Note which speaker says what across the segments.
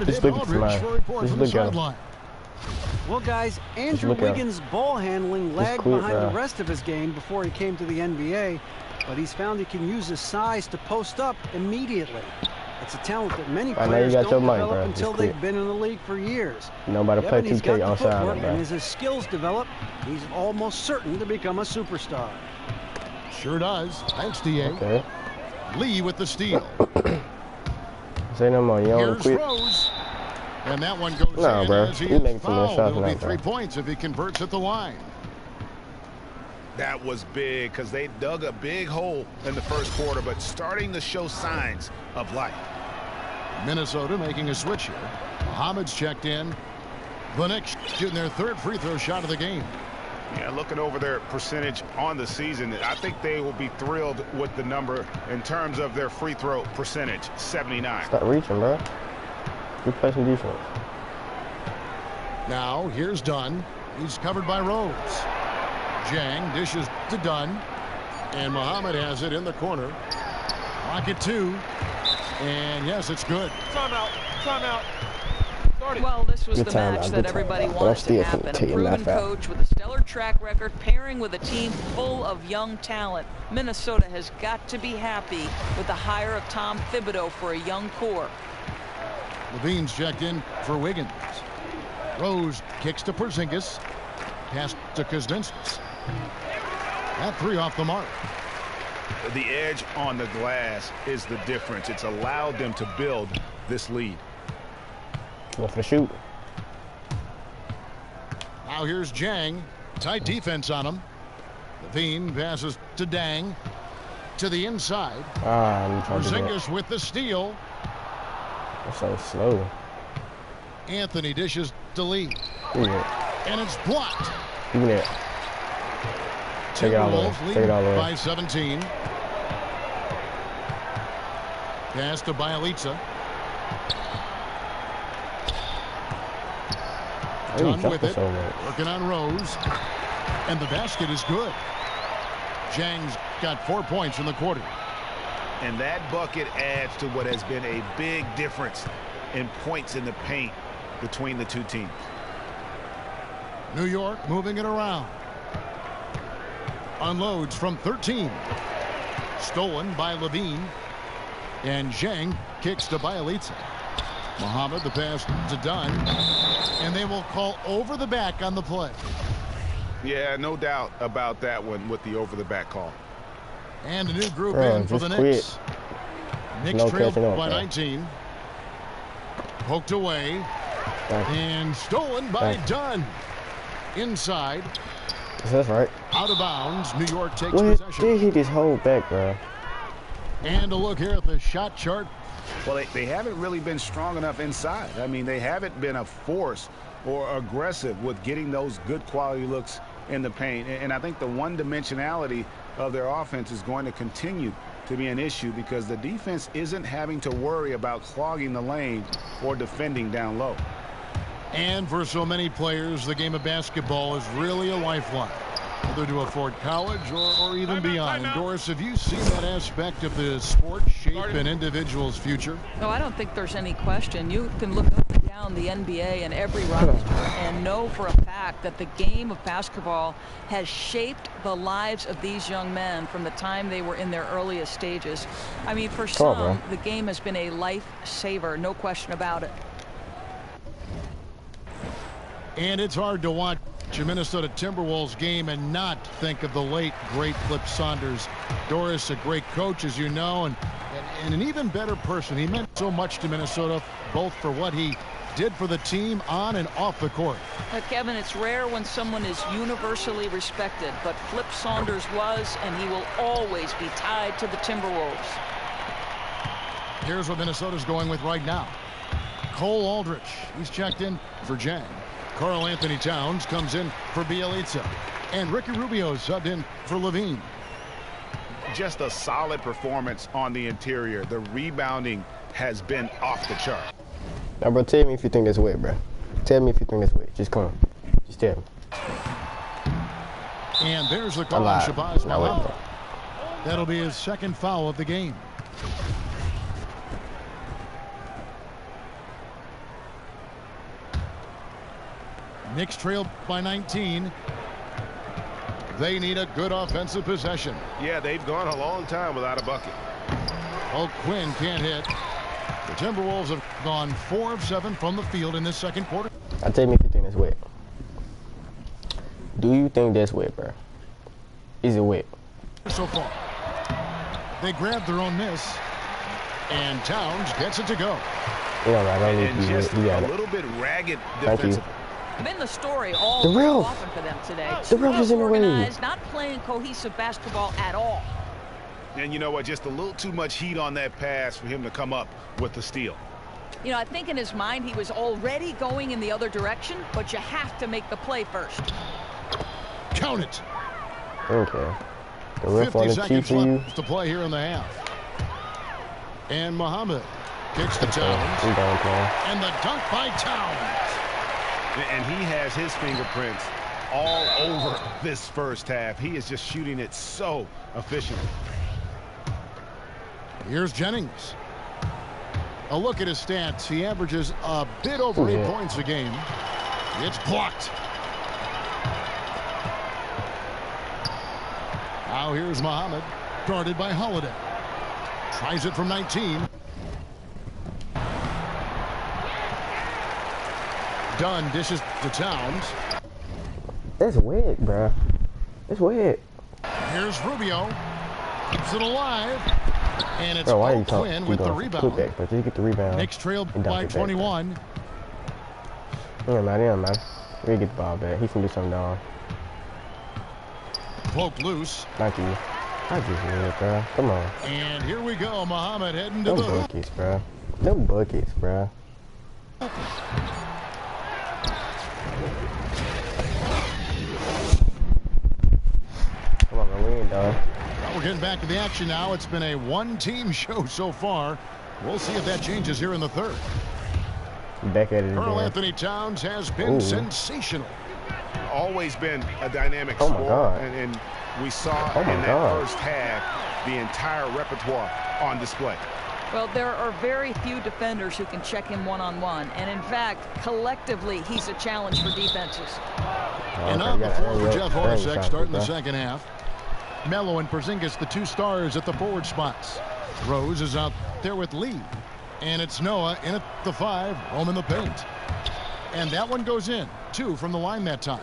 Speaker 1: to
Speaker 2: Just
Speaker 1: David
Speaker 2: look at
Speaker 1: Aldridge for a report from the sideline.
Speaker 3: Well, guys, Andrew Wiggins' ball handling lagged behind the rest of his game before he came to the NBA, but he's found he can use his size to post up immediately. It's a talent that many players don't develop until they've been in the league for years.
Speaker 2: Nobody play 2K outside,
Speaker 3: and as his skills develop, he's almost certain to become a superstar.
Speaker 1: Sure does. Thanks, D.A.
Speaker 2: Okay.
Speaker 1: Lee with the steal.
Speaker 2: Say no more. You don't quit.
Speaker 1: Rose. And that one goes
Speaker 2: no,
Speaker 1: in
Speaker 2: bro.
Speaker 1: as he
Speaker 2: You
Speaker 1: is
Speaker 2: making some
Speaker 1: fouled.
Speaker 2: shots
Speaker 1: It'll be
Speaker 2: now,
Speaker 1: 3 points if he converts at the line.
Speaker 4: That was big because they dug a big hole in the first quarter, but starting to show signs of life.
Speaker 1: Minnesota making a switch here. Muhammad's checked in. The Knicks shooting their 3rd free throw shot of the game.
Speaker 4: Yeah, looking over their percentage on the season, I think they will be thrilled with the number in terms of their free throw percentage, 79.
Speaker 2: Stop reaching, bro. You play some defense.
Speaker 1: Now, here's Dunn. He's covered by Rose. Jang dishes to Dunn. And Muhammad has it in the corner. Rocket 2. And yes, it's good.
Speaker 5: Timeout. Timeout.
Speaker 6: Well, this was the match that everybody wanted to happen. A proven coach with a stellar track record pairing with a team full of young talent. Minnesota has got to be happy with the hire of Tom Thibodeau for a young core.
Speaker 1: Levine's checked in for Wiggins. Rose kicks to Porzingis. Pass to Kuzminskis. That 3 off the mark.
Speaker 4: The edge on the glass is the difference. It's allowed them to build this lead.
Speaker 2: Go for the shoot.
Speaker 1: Now here's Jang. Tight defense on him. Levine passes to Dang. To the inside. Porzingis with the steal.
Speaker 2: That's so slow.
Speaker 1: Anthony dishes to Lee. And it's blocked.
Speaker 2: Even it. Take it all over. Take it all over.
Speaker 1: By 17. Pass to Bialica. Done with it. Working on Rose. And the basket is good. Jang's got 4 points in the quarter.
Speaker 4: And that bucket adds to what has been a big difference in points in the paint between the two teams.
Speaker 1: New York moving it around. Unloads from 13. Stolen by Levine. And Zhang kicks to Bialica. Muhammad, the pass to Dunn. And they will call over the back on the play.
Speaker 4: Yeah, no doubt about that one with the over-the-back call.
Speaker 1: And a new group in for the Knicks. Knicks trail by 19. Poked away. And stolen by Dunn. Inside.
Speaker 2: That's right.
Speaker 1: Out of bounds. New York takes possession.
Speaker 2: Did he just hold back, bro?
Speaker 1: And a look here at the shot chart.
Speaker 4: Well, they haven't really been strong enough inside. I mean, they haven't been a force or aggressive with getting those good quality looks in the paint. And I think the one-dimensionality of their offense is going to continue to be an issue because the defense isn't having to worry about clogging the lane or defending down low.
Speaker 1: And for so many players, the game of basketball is really a lifeline, whether to afford college or even beyond. And Doris, have you seen that aspect of the sport shape an individual's future?
Speaker 6: No, I don't think there's any question. You can look up and down the NBA and every roster and know for a fact that the game of basketball has shaped the lives of these young men from the time they were in their earliest stages. I mean, for some, the game has been a lifesaver, no question about it.
Speaker 1: And it's hard to watch a Minnesota Timberwolves game and not think of the late, great Flip Saunders. Doris, a great coach, as you know, and an even better person. He meant so much to Minnesota, both for what he did for the team on and off the court.
Speaker 6: Kevin, it's rare when someone is universally respected, but Flip Saunders was, and he will always be tied to the Timberwolves.
Speaker 1: Here's what Minnesota's going with right now. Cole Aldrich, he's checked in for Jang. Karl Anthony Towns comes in for Bialica. And Ricky Rubio subbed in for Levine.
Speaker 4: Just a solid performance on the interior. The rebounding has been off the chart.
Speaker 2: Now, bro, tell me if you think that's wet, bro. Tell me if you think that's wet. Just come on. Just tell me.
Speaker 1: And there's the call on Shabazz Muhammad. That'll be his second foul of the game. Knicks trail by 19. They need a good offensive possession.
Speaker 5: Yeah, they've gone a long time without a bucket.
Speaker 1: Oh, Quinn can't hit. The Timberwolves have gone 4 of 7 from the field in this second quarter.
Speaker 2: I'll tell me if you think that's wet. Do you think that's wet, bro? Is it wet?
Speaker 1: So far. They grabbed their own miss. And Towns gets it to go.
Speaker 2: Yeah, right.
Speaker 4: And just a little bit ragged defensively.
Speaker 6: Been the story all too often for them today.
Speaker 2: The ref is in the way.
Speaker 6: Not playing cohesive basketball at all.
Speaker 4: And you know what? Just a little too much heat on that pass for him to come up with the steal.
Speaker 6: You know, I think in his mind he was already going in the other direction, but you have to make the play first.
Speaker 1: Count it.
Speaker 2: Okay. The ref
Speaker 1: 50 seconds left to play here in the half. And Muhammad kicks to Towns. And the dunk by Towns.
Speaker 4: And he has his fingerprints all over this first half. He is just shooting it so efficiently.
Speaker 1: Here's Jennings. A look at his stats. He averages a bit over 8 points a game. It's blocked. Now here's Muhammad, guarded by Holiday. Tries it from 19. Dunn dishes to Towns.
Speaker 2: That's wet, bro. It's wet.
Speaker 1: Here's Rubio. Keeps it alive. And it's Quinn with the rebound.
Speaker 2: Back, but just get the rebound.
Speaker 1: Knicks trailed by 21.
Speaker 2: Yeah, man. We get the ball back. He can do something down.
Speaker 1: Poked loose.
Speaker 2: Thank you. I just need it, bro. Come on.
Speaker 1: And here we go. Muhammad heading to the hoop.
Speaker 2: Buckets, bro. Them buckets, bro. Come on, man. We ain't done.
Speaker 1: Well, we're getting back to the action now. It's been a one-team show so far. We'll see if that changes here in the third.
Speaker 2: Back at it
Speaker 1: Karl
Speaker 2: again.
Speaker 1: Anthony Towns has been sensational.
Speaker 4: Always been a dynamic
Speaker 2: Oh, my
Speaker 4: scorer.
Speaker 2: God.
Speaker 4: And we saw in that first half the entire repertoire on display.
Speaker 6: Well, there are very few defenders who can check him one-on-one. And in fact, collectively, he's a challenge for defenses.
Speaker 1: And on the floor for Jeff Hornacek starting the second half. Melo and Porzingis, the 2 stars at the forward spots. Rose is out there with Lee. And it's Noah in at the 5, roaming the paint. And that one goes in. 2 from the line that time.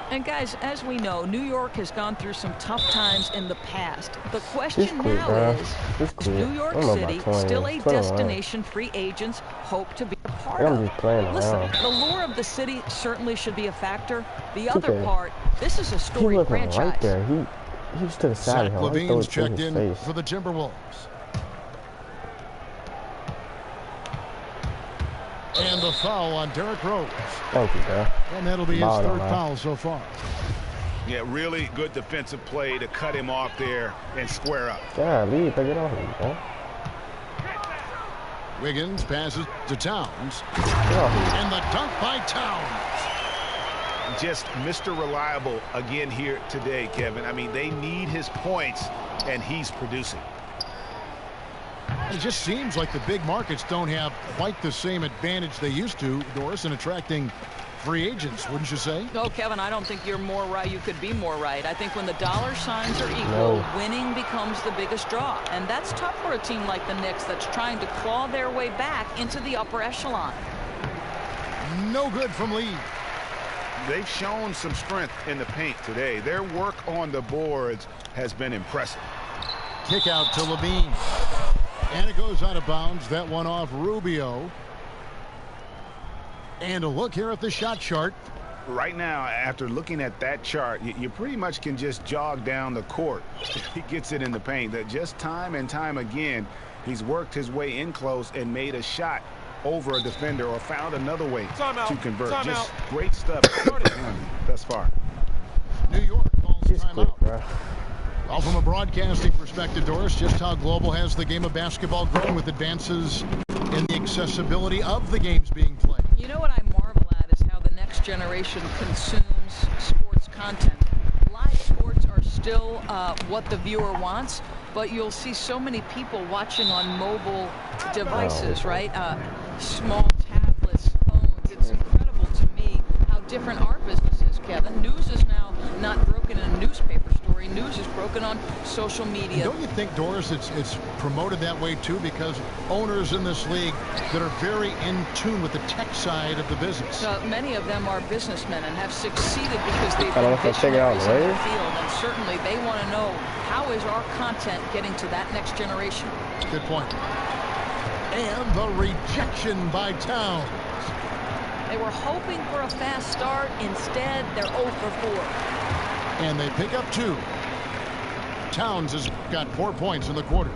Speaker 6: And guys, as we know, New York has gone through some tough times in the past. The question now is New York City still a destination free agents hope to be a part of? Listen, the lure of the city certainly should be a factor. The other part, this is a storied franchise.
Speaker 2: Right there. He was to the side.
Speaker 1: Zach LaVine's checked in for the Timberwolves. And the foul on Derrick Rose.
Speaker 2: Thank you, bro.
Speaker 1: And that'll be his third foul so far.
Speaker 4: Yeah, really good defensive play to cut him off there and square up.
Speaker 2: Golly, pick it off him, bro.
Speaker 1: Wiggins passes to Towns. And the dunk by Towns.
Speaker 4: Just Mr. Reliable again here today, Kevin. I mean, they need his points, and he's producing.
Speaker 1: It just seems like the big markets don't have quite the same advantage they used to, Doris, in attracting free agents, wouldn't you say?
Speaker 6: No, Kevin, I don't think you're more right. You could be more right. I think when the dollar signs are equal, winning becomes the biggest draw. And that's tough for a team like the Knicks that's trying to claw their way back into the upper echelon.
Speaker 1: No good from Lee.
Speaker 4: They've shown some strength in the paint today. Their work on the boards has been impressive.
Speaker 1: Kick out to LaVine. And it goes out of bounds. That one off Rubio. And a look here at the shot chart.
Speaker 4: Right now, after looking at that chart, you pretty much can just jog down the court. He gets it in the paint. That just time and time again, he's worked his way in close and made a shot over a defender or found another way to convert. Just great stuff thus far.
Speaker 1: New York calls timeout. Well, from a broadcasting perspective, Doris, just how global has the game of basketball grown with advances in the accessibility of the games being played?
Speaker 6: You know what I marvel at is how the next generation consumes sports content. Live sports are still what the viewer wants, but you'll see so many people watching on mobile devices, right? Small tablets, phones. It's incredible. different our business is, Kevin. News is now not broken in a newspaper story. News is broken on social media.
Speaker 1: Don't you think, Doris, it's promoted that way too because owners in this league that are very in tune with the tech side of the business?
Speaker 6: Many of them are businessmen and have succeeded because they've been
Speaker 2: if I check it out,
Speaker 6: visionaries in the field, and certainly they want to know how is our content getting to that next generation.
Speaker 1: Good point. And the rejection by Towns.
Speaker 6: They were hoping for a fast start. Instead, they're 0 for 4.
Speaker 1: And they pick up 2. Towns has got 4 points in the quarter.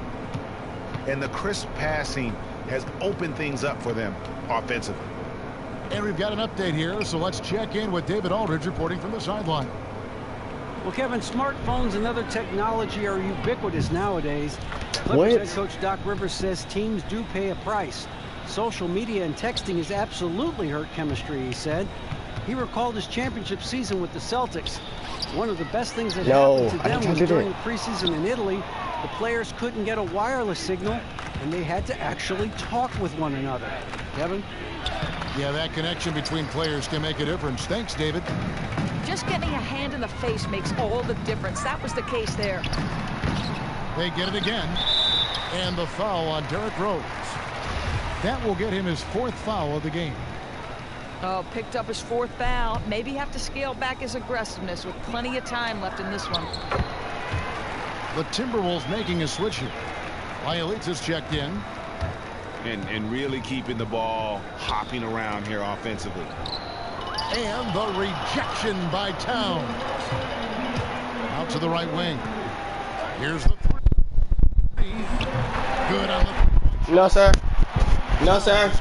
Speaker 4: And the crisp passing has opened things up for them offensively.
Speaker 1: And we've got an update here, so let's check in with David Aldridge reporting from the sideline.
Speaker 3: Well, Kevin, smartphones and other technology are ubiquitous nowadays. Clippers head coach Doc Rivers says teams do pay a price. Social media and texting has absolutely hurt chemistry, he said. He recalled his championship season with the Celtics. One of the best things that happened to them was during the preseason in Italy. The players couldn't get a wireless signal, and they had to actually talk with one another. Kevin?
Speaker 1: Yeah, that connection between players can make a difference. Thanks, David.
Speaker 6: Just getting a hand in the face makes all the difference. That was the case there.
Speaker 1: They get it again. And the foul on Derrick Rose. That will get him his 4th foul of the game.
Speaker 6: Oh, picked up his 4th foul. Maybe have to scale back his aggressiveness with plenty of time left in this one.
Speaker 1: The Timberwolves making a switch here. Ialitas checked in.
Speaker 4: And really keeping the ball hopping around here offensively.
Speaker 1: And the rejection by Towns. Out to the right wing. Here's the 3. Good on the...
Speaker 2: No, sir. No, sir.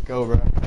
Speaker 2: Go, bro.